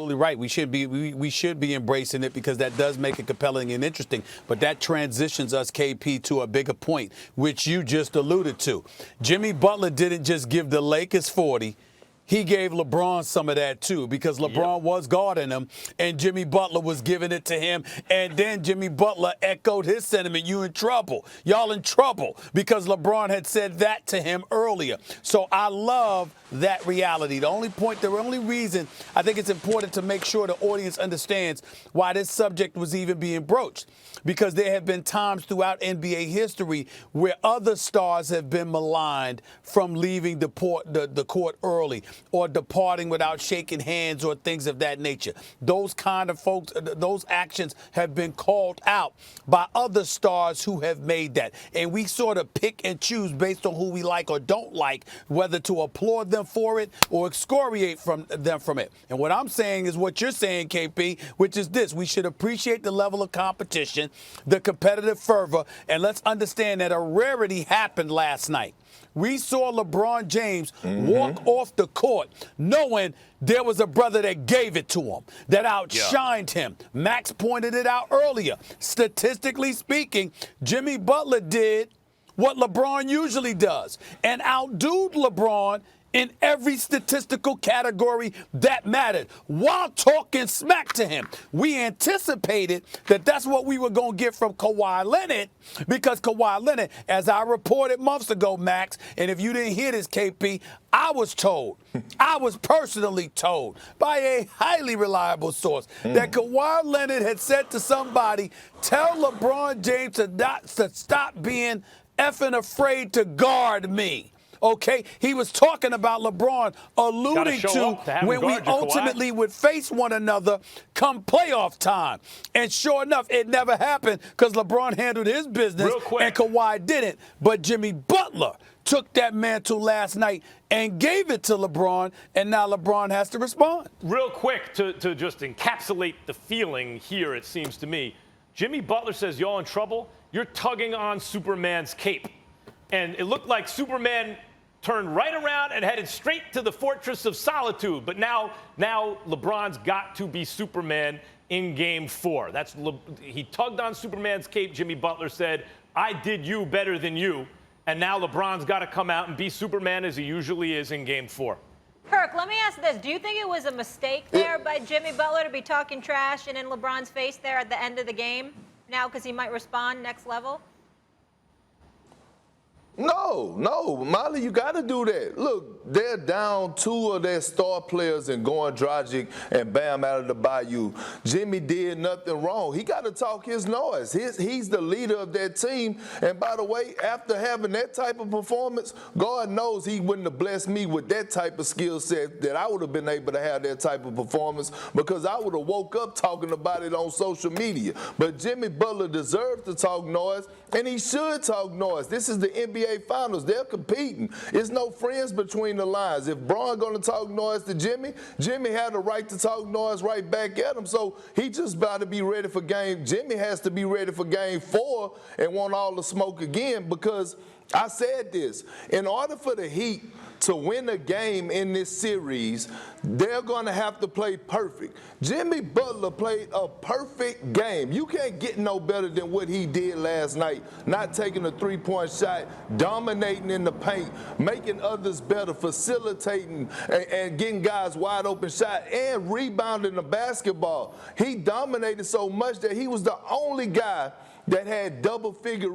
absolutely right. We should be embracing it because that does make it compelling and interesting. But that transitions us, KP, to a bigger point, which you just alluded to. Jimmy Butler didn't just give the Lakers 40. He gave LeBron some of that, too, because LeBron was guarding him, and Jimmy Butler was giving it to him. And then Jimmy Butler echoed his sentiment, you in trouble. Y'all in trouble, because LeBron had said that to him earlier. So I love that reality. The only reason I think it's important to make sure the audience understands why this subject was even being broached, because there have been times throughout NBA history where other stars have been maligned from leaving the court early, or departing without shaking hands, or things of that nature. Those kind of folks, those actions have been called out by other stars who have made that. And we sort of pick and choose based on who we like or don't like, whether to applaud them for it or excoriate them from it. And what I'm saying is what you're saying, KP, which is this: we should appreciate the level of competition, the competitive fervor, and let's understand that a rarity happened last night. We saw LeBron James walk off the court knowing there was a brother that gave it to him, that outshined him. Max pointed it out earlier. Statistically speaking, Jimmy Butler did what LeBron usually does and outdoed LeBron in every statistical category that mattered while talking smack to him. We anticipated that that's what we were going to get from Kawhi Leonard, because Kawhi Leonard, as I reported months ago, Max, and if you didn't hear this, KP, I was personally told by a highly reliable source that Kawhi Leonard had said to somebody, tell LeBron James to stop being effing afraid to guard me. Okay, he was talking about LeBron, alluding to when we ultimately would face one another come playoff time. And sure enough, it never happened because LeBron handled his business and Kawhi didn't. But Jimmy Butler took that mantle last night and gave it to LeBron, and now LeBron has to respond. Real quick, to just encapsulate the feeling here, it seems to me, Jimmy Butler says, y'all in trouble, you're tugging on Superman's cape. And it looked like Superman turned right around and headed straight to the Fortress of Solitude. But now LeBron's got to be Superman in Game 4. He tugged on Superman's cape. Jimmy Butler said, I did you better than you. And now LeBron's got to come out and be Superman as he usually is in Game 4. Perk, let me ask this. Do you think it was a mistake there by Jimmy Butler to be talking trash and in LeBron's face there at the end of the game now because he might respond next level? No, Molly, you got to do that. Look, they're down 2 of their star players and going Dragic and Bam out of the Bayou. Jimmy did nothing wrong. He got to talk his noise. He's the leader of that team. And by the way, after having that type of performance, God knows he wouldn't have blessed me with that type of skill set that I would have been able to have that type of performance, because I would have woke up talking about it on social media. But Jimmy Butler deserves to talk noise, and he should talk noise. This is the NBA Finals. They're competing. There's no friends between the lines. If Bron going to talk noise to Jimmy, Jimmy had the right to talk noise right back at him. So he just about to be ready for Jimmy has to be ready for Game 4 and want all the smoke again, because I said this, in order for the Heat to win a game in this series, they're going to have to play perfect. Jimmy Butler played a perfect game. You can't get no better than what he did last night, not taking a three-point shot, dominating in the paint, making others better, facilitating and getting guys wide open shot, and rebounding the basketball. He dominated so much that he was the only guy that had double-figure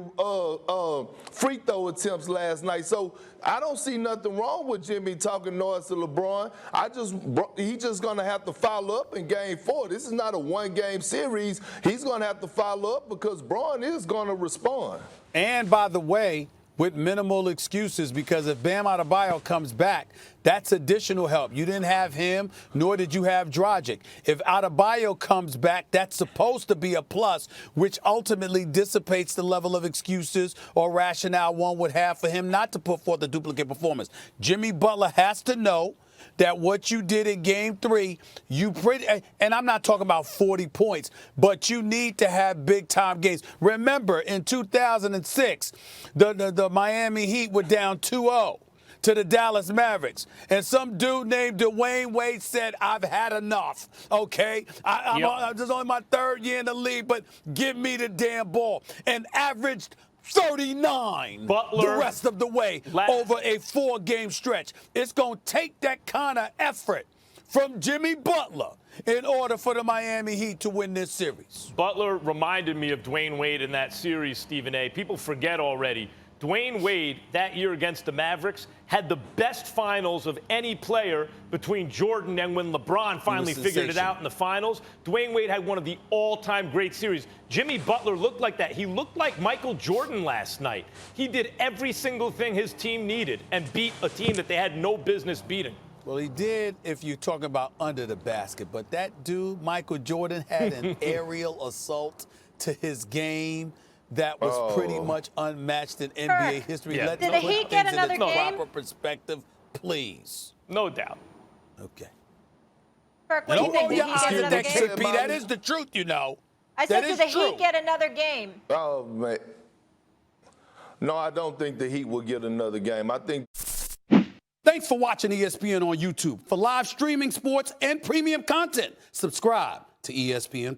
free throw attempts last night. So I don't see nothing wrong with Jimmy talking noise to LeBron. He's just going to have to follow up in Game 4. This is not a one-game series. He's going to have to follow up because Bron is going to respond. And by the way, with minimal excuses, because if Bam Adebayo comes back, that's additional help. You didn't have him, nor did you have Dragic. If Adebayo comes back, that's supposed to be a plus, which ultimately dissipates the level of excuses or rationale one would have for him not to put forth a duplicate performance. Jimmy Butler has to know that what you did in Game 3, and I'm not talking about 40 points, but you need to have big-time games. Remember, in 2006, the Miami Heat were down 2-0. to the Dallas Mavericks. And some dude named Dwayne Wade said, I've had enough, okay? This is only my third year in the league, but give me the damn ball. And averaged 39 Butler, the rest of the way over a 4-game stretch. It's going to take that kind of effort from Jimmy Butler in order for the Miami Heat to win this series. Butler reminded me of Dwayne Wade in that series, Stephen A. People forget already. Dwayne Wade, that year against the Mavericks, had the best finals of any player between Jordan and when LeBron finally figured it out in the finals. Dwayne Wade had one of the all-time great series. Jimmy Butler looked like that. He looked like Michael Jordan last night. He did every single thing his team needed and beat a team that they had no business beating. Well, he did if you're talking about under the basket. But that dude, Michael Jordan, had an aerial assault to his game that was pretty much unmatched in NBA history. Yeah. Let's Did the put Heat get things another in its game? proper perspective, please. No doubt. Okay. Perk, what do you think? Did he get another game? That is the truth, you know. I said, That did is the true. Heat get another game? Oh, man. No, I don't think the Heat will get another game. I think. Thanks for watching ESPN on YouTube. For live streaming, sports, and premium content, subscribe to ESPN+.